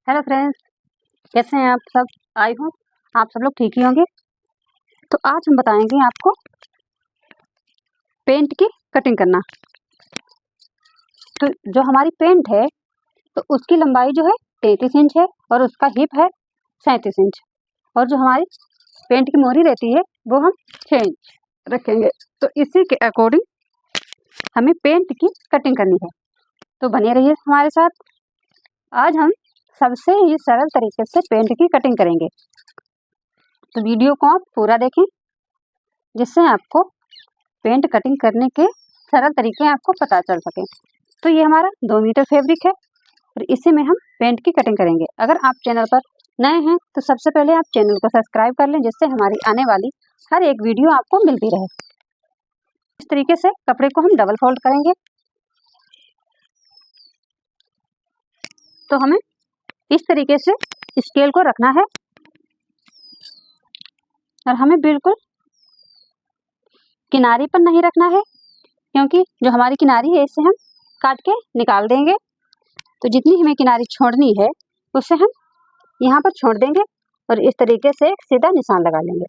Hello friends, कैसे हैं आप सब। आई हूँ आप सब लोग ठीक ही होंगे। तो आज हम बताएंगे आपको पेंट की कटिंग करना। तो जो हमारी पेंट है तो उसकी लंबाई जो है 33 इंच है और उसका हिप है 37 इंच, और जो हमारी पेंट की मोहरी रहती है वो हम 6 इंच रखेंगे। तो इसी के अकॉर्डिंग हमें पेंट की कटिंग करनी है। तो बने रहिए हमारे साथ। आज हम सबसे ही सरल तरीके से पेंट की कटिंग करेंगे, तो वीडियो को आप पूरा देखें जिससे आपको पेंट कटिंग करने के सरल तरीके आपको पता चल सके। तो ये हमारा 2 मीटर फैब्रिक है और इसी में हम पेंट की कटिंग करेंगे। अगर आप चैनल पर नए हैं तो सबसे पहले आप चैनल को सब्सक्राइब कर लें, जिससे हमारी आने वाली हर एक वीडियो आपको मिलती रहे। इस तरीके से कपड़े को हम डबल फोल्ड करेंगे। तो हमें इस तरीके से स्केल को रखना है और हमें बिल्कुल किनारी पर नहीं रखना है, क्योंकि जो हमारी किनारी है इसे हम काट के निकाल देंगे। तो जितनी हमें किनारी छोड़नी है उसे हम यहाँ पर छोड़ देंगे और इस तरीके से एक सीधा निशान लगा लेंगे।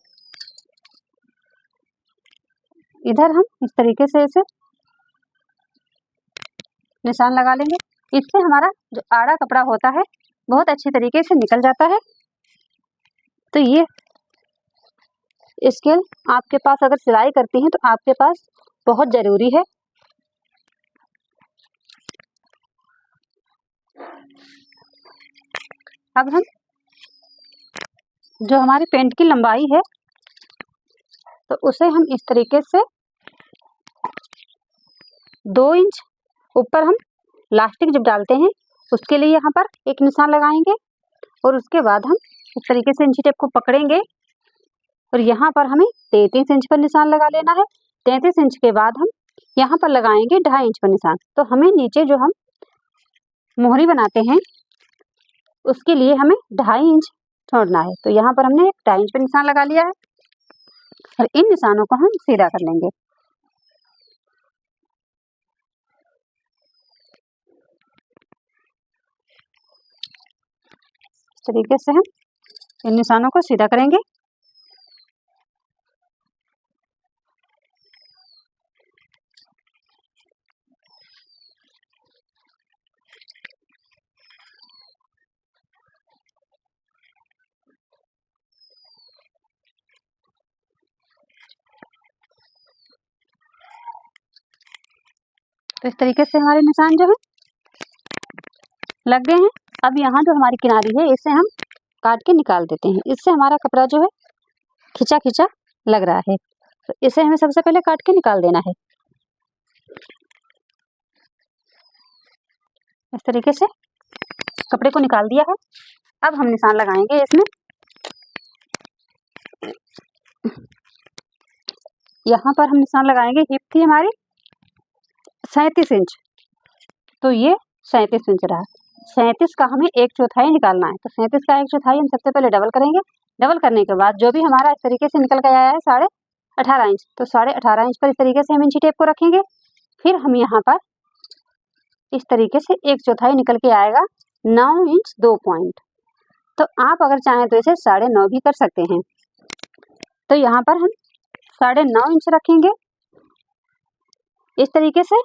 इधर हम इस तरीके से इसे निशान लगा लेंगे। इससे हमारा जो आड़ा कपड़ा होता है बहुत अच्छी तरीके से निकल जाता है। तो ये स्केल आपके पास अगर सिलाई करती हैं तो आपके पास बहुत ज़रूरी है। अब हम जो हमारी पेंट की लंबाई है तो उसे हम इस तरीके से 2 इंच ऊपर हम लास्टिक जब डालते हैं उसके लिए यहाँ पर एक निशान लगाएंगे और उसके बाद हम इस तरीके से इंची टेप को पकड़ेंगे और यहाँ पर हमें 33 इंच पर निशान लगा लेना है। 33 इंच के बाद हम यहाँ पर लगाएंगे 2.5 इंच पर निशान। तो हमें नीचे जो हम मोहरी बनाते हैं उसके लिए हमें 2.5 इंच छोड़ना है। तो यहाँ पर हमने 2.5 इंच पर निशान लगा लिया है और इन निशानों को हम सीधा कर लेंगे। इस तरीके से हम इन निशानों को सीधा करेंगे। तो इस तरीके से हमारे निशान जो है लग गए हैं। अब यहाँ जो हमारी किनारी है इसे हम काट के निकाल देते हैं। इससे हमारा कपड़ा जो है खिंचा खिंचा लग रहा है, तो इसे हमें सबसे पहले काट के निकाल देना है। इस तरीके से कपड़े को निकाल दिया है। अब हम निशान लगाएंगे इसमें। यहाँ पर हम निशान लगाएंगे, हिप थी हमारी 37 इंच, तो ये 37 इंच रहा। 37 का हमें 1/4 निकालना है। तो 37 का 1/4 हम सबसे पहले डबल करेंगे। डबल करने के बाद जो भी हमारा इस तरीके से निकल के आया है 18.5 इंच, तो 18.5 इंच पर इस तरीके से हम इंची टेप को रखेंगे। फिर हम यहाँ पर इस तरीके से 1/4 निकल के आएगा 9 इंच 2 पॉइंट। तो आप अगर चाहें तो इसे 9.5 भी कर सकते हैं। तो यहाँ पर हम 9.5 इंच रखेंगे इस तरीके से।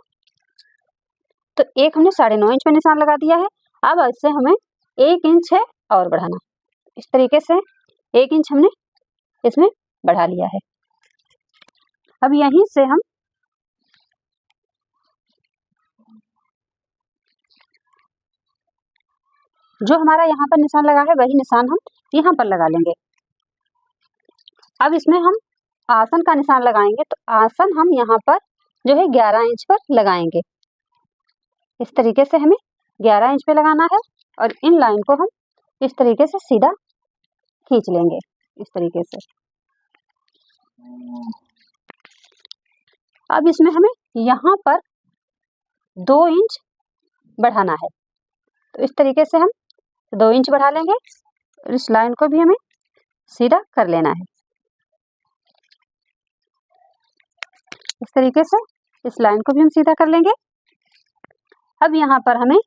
तो एक हमने 9.5 इंच पे निशान लगा दिया है। अब इससे हमें 1 इंच है और बढ़ाना। इस तरीके से 1 इंच हमने इसमें बढ़ा लिया है। अब यहीं से हम जो हमारा यहाँ पर निशान लगा है वही निशान हम यहाँ पर लगा लेंगे। अब इसमें हम आसन का निशान लगाएंगे। तो आसन हम यहाँ पर जो है 11 इंच पर लगाएंगे। इस तरीके से हमें 11 इंच पे लगाना है और इन लाइन को हम इस तरीके से सीधा खींच लेंगे। इस तरीके से अब इसमें हमें यहाँ पर 2 इंच बढ़ाना है। तो इस तरीके से हम 2 इंच बढ़ा लेंगे और इस लाइन को भी हमें सीधा कर लेना है। इस तरीके से इस लाइन को भी हम सीधा कर लेंगे। अब यहाँ पर हमें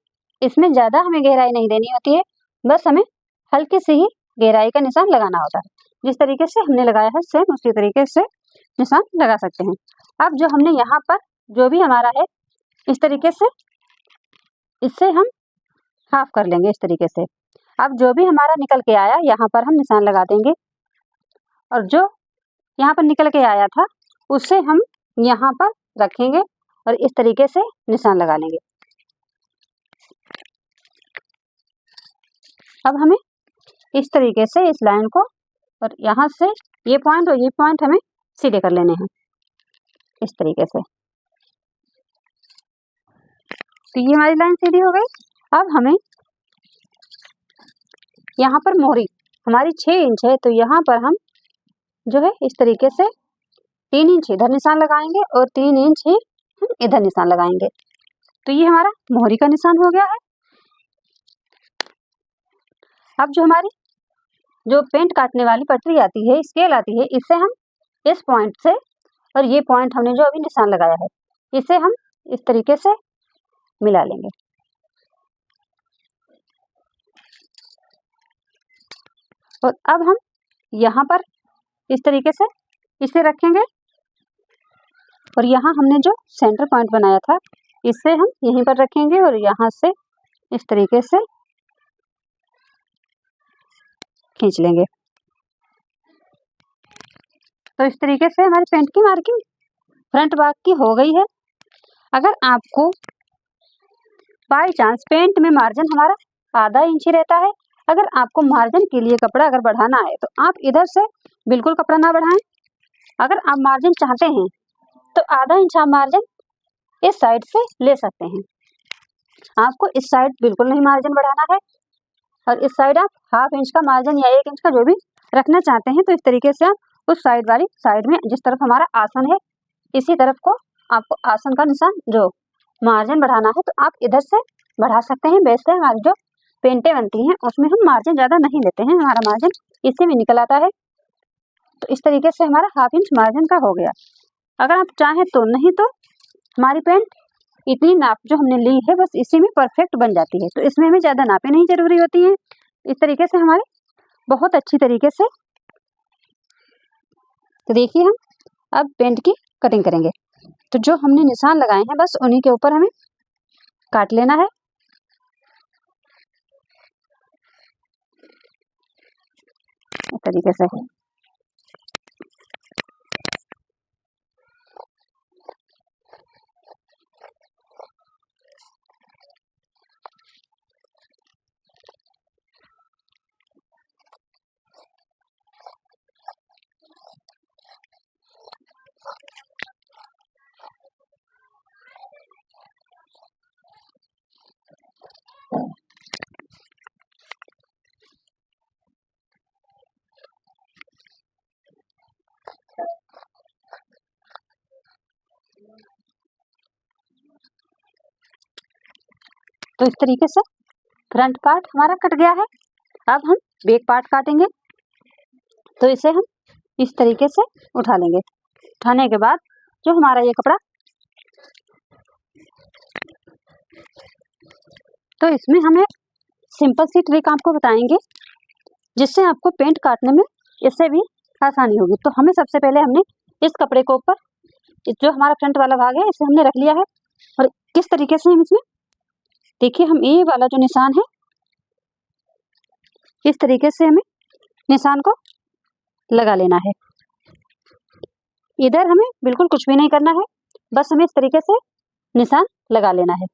इसमें ज़्यादा हमें गहराई नहीं देनी होती है, बस हमें हल्की सी ही गहराई का निशान लगाना होता है। जिस तरीके से हमने लगाया है सेम उसी तरीके से निशान लगा सकते हैं। अब जो हमने यहाँ पर जो भी हमारा है इस तरीके से इससे हम हाफ कर लेंगे इस तरीके से। अब जो भी हमारा निकल के आया यहाँ पर हम निशान लगा देंगे और जो यहाँ पर निकल के आया था उससे हम यहाँ पर रखेंगे और इस तरीके से निशान लगा लेंगे। अब हमें इस तरीके से इस लाइन को और यहाँ से ये पॉइंट और ये पॉइंट हमें सीधे कर लेने हैं इस तरीके से। तो ये हमारी लाइन सीधी हो गई। अब हमें यहाँ पर मोहरी हमारी 6 इंच है तो यहाँ पर हम जो है इस तरीके से 3 इंच इधर निशान लगाएंगे और 3 इंच ही हम इधर निशान लगाएंगे। तो ये हमारा मोहरी का निशान हो गया है। अब जो हमारी जो पेंट काटने वाली पटरी आती है स्केल आती है इससे हम इस पॉइंट से और ये पॉइंट हमने जो अभी निशान लगाया है इसे हम इस तरीके से मिला लेंगे। और अब हम यहाँ पर इस तरीके से इसे रखेंगे और यहाँ हमने जो सेंटर पॉइंट बनाया था इसे हम यहीं पर रखेंगे और यहाँ से इस तरीके से खींच लेंगे। तो इस तरीके से हमारी पेंट की मार्किंग फ्रंट भाग की हो गई है। अगर आपको बाई चांस पेंट में मार्जिन हमारा आधा इंच ही रहता है, अगर आपको मार्जिन के लिए कपड़ा अगर बढ़ाना है तो आप इधर से बिल्कुल कपड़ा ना बढ़ाएं। अगर आप मार्जिन चाहते हैं तो आधा इंच आप मार्जिन इस साइड से ले सकते हैं। आपको इस साइड बिल्कुल नहीं मार्जिन बढ़ाना है और इस साइड आप हाफ इंच का मार्जिन या 1 इंच का जो भी रखना चाहते हैं तो इस तरीके से आप उस साइड वाली साइड में जिस तरफ हमारा आसन है इसी तरफ को आपको आसन का निशान जो मार्जिन बढ़ाना है तो आप इधर से बढ़ा सकते हैं। वैसे हमारी जो पेंटें बनती हैं उसमें हम मार्जिन ज़्यादा नहीं लेते हैं, हमारा मार्जिन इसी में निकल आता है। तो इस तरीके से हमारा हाफ इंच मार्जिन का हो गया। अगर आप चाहें तो, नहीं तो हमारी पेंट इतनी नाप जो हमने ली है बस इसी में परफेक्ट बन जाती है। तो इसमें हमें ज़्यादा नापें नहीं जरूरी होती हैं। इस तरीके से हमारे बहुत अच्छी तरीके से तो देखिए हम अब पेंट की कटिंग करेंगे। तो जो हमने निशान लगाए हैं बस उन्हीं के ऊपर हमें काट लेना है। इस तरीके से तो इस तरीके से फ्रंट पार्ट हमारा कट गया है। अब हम बैक पार्ट काटेंगे। तो इसे हम इस तरीके से उठा लेंगे। उठाने के बाद जो हमारा ये कपड़ा तो इसमें हमें सिंपल सी ट्रिक आपको बताएंगे जिससे आपको पेंट काटने में इससे भी आसानी होगी। तो हमें सबसे पहले हमने इस कपड़े को ऊपर जो हमारा फ्रंट वाला भाग है इसे हमने रख लिया है और किस तरीके से हम इसमें देखिए हम ये वाला जो निशान है इस तरीके से हमें निशान को लगा लेना है। इधर हमें बिल्कुल कुछ भी नहीं करना है, बस हमें इस तरीके से निशान लगा लेना है।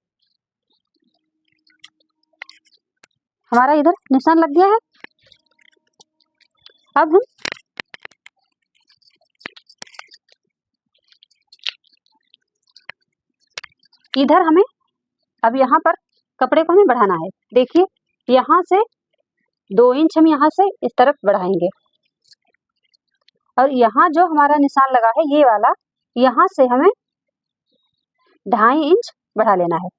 हमारा इधर निशान लग गया है। अब हम इधर हमें अब यहाँ पर कपड़े को हमें बढ़ाना है। देखिए यहाँ से 2 इंच हम यहाँ से इस तरफ बढ़ाएंगे और यहाँ जो हमारा निशान लगा है ये वाला यहाँ से हमें 2.5 इंच बढ़ा लेना है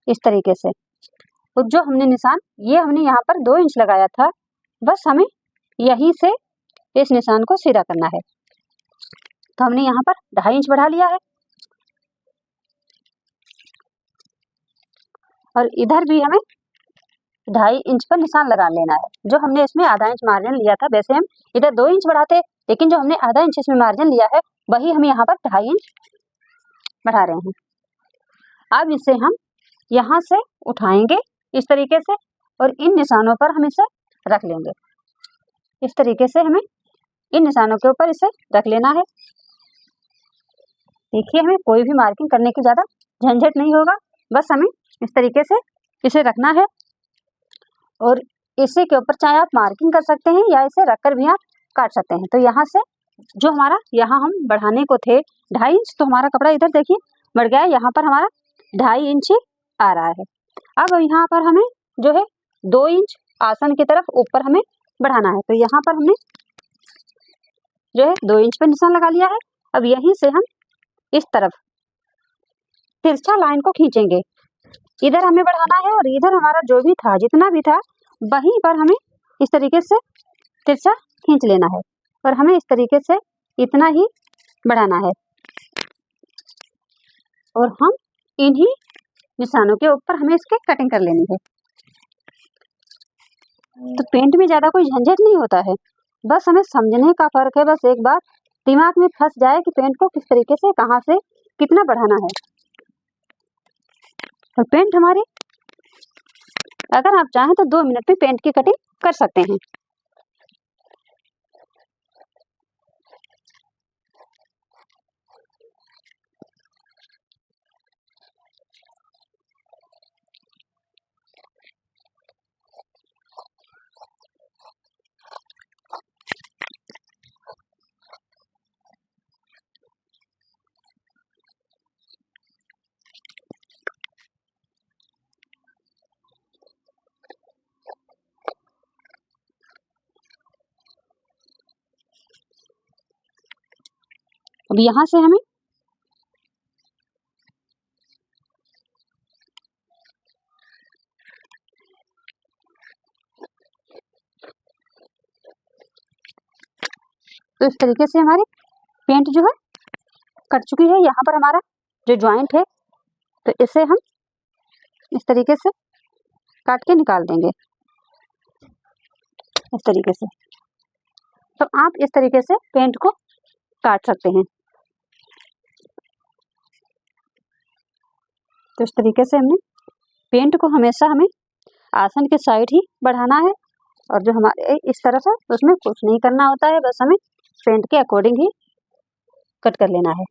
इस तरीके से। और जो हमने निशान ये हमने यहाँ पर 2 इंच लगाया था बस हमें यहीं से इस निशान को सीधा करना है। तो हमने यहाँ पर 2.5 इंच बढ़ा लिया है और इधर भी हमें 2.5 इंच पर निशान लगा लेना है। जो हमने इसमें आधा इंच मार्जिन लिया था, वैसे हम इधर 2 इंच बढ़ाते, लेकिन जो हमने आधा इंच इसमें मार्जिन लिया है वही हम यहाँ पर 2.5 इंच बढ़ा रहे हैं। अब इसे हम यहाँ से उठाएंगे इस तरीके से और इन निशानों पर हम इसे रख लेंगे। इस तरीके से हमें इन निशानों के ऊपर इसे रख लेना है। देखिए, हमें कोई भी मार्किंग करने की ज़्यादा झंझट नहीं होगा, बस हमें इस तरीके से इसे रखना है और इसी के ऊपर चाहे आप मार्किंग कर सकते हैं या इसे रखकर भी आप काट सकते हैं। तो यहाँ से जो हमारा यहाँ हम बढ़ाने को थे 2.5 इंच, तो हमारा कपड़ा इधर देखिए बढ़ गया है, यहाँ पर हमारा 2.5 इंच ही आ रहा है। अब यहाँ पर हमें जो है 2 इंच आसन की तरफ ऊपर हमें बढ़ाना है। तो यहाँ पर हमने जो है 2 इंच पर निशान लगा लिया है। अब यहीं से हम इस तरफ तिरछा लाइन को खींचेंगे। इधर हमें बढ़ाना है और इधर हमारा जो भी था, जितना भी था, वहीं पर हमें इस तरीके से तिरछा खींच लेना है और हमें इस तरीके से इतना ही बढ़ाना है और हम इन्हीं निशानों के ऊपर हमें इसके कटिंग कर लेनी है। तो पेंट में ज़्यादा कोई झंझट नहीं होता है, बस हमें समझने का फ़र्क है। बस एक बार दिमाग में फंस जाए कि पेंट को किस तरीके से, कहाँ से कितना बढ़ाना है। और पेंट हमारी, अगर आप चाहें तो 2 मिनट में पेंट की कटिंग कर सकते हैं। अब यहाँ से हमें तो इस तरीके से हमारी पेंट जो है कट चुकी है। यहाँ पर हमारा जो जॉइंट है, तो इसे हम इस तरीके से काट के निकाल देंगे, इस तरीके से। तो आप इस तरीके से पेंट को काट सकते हैं। तो इस तरीके से हमने पेंट को हमेशा हमें आसन के साइड ही बढ़ाना है और जो हमारे इस तरफ है उसमें कुछ नहीं करना होता है, बस हमें पेंट के अकॉर्डिंग ही कट कर लेना है।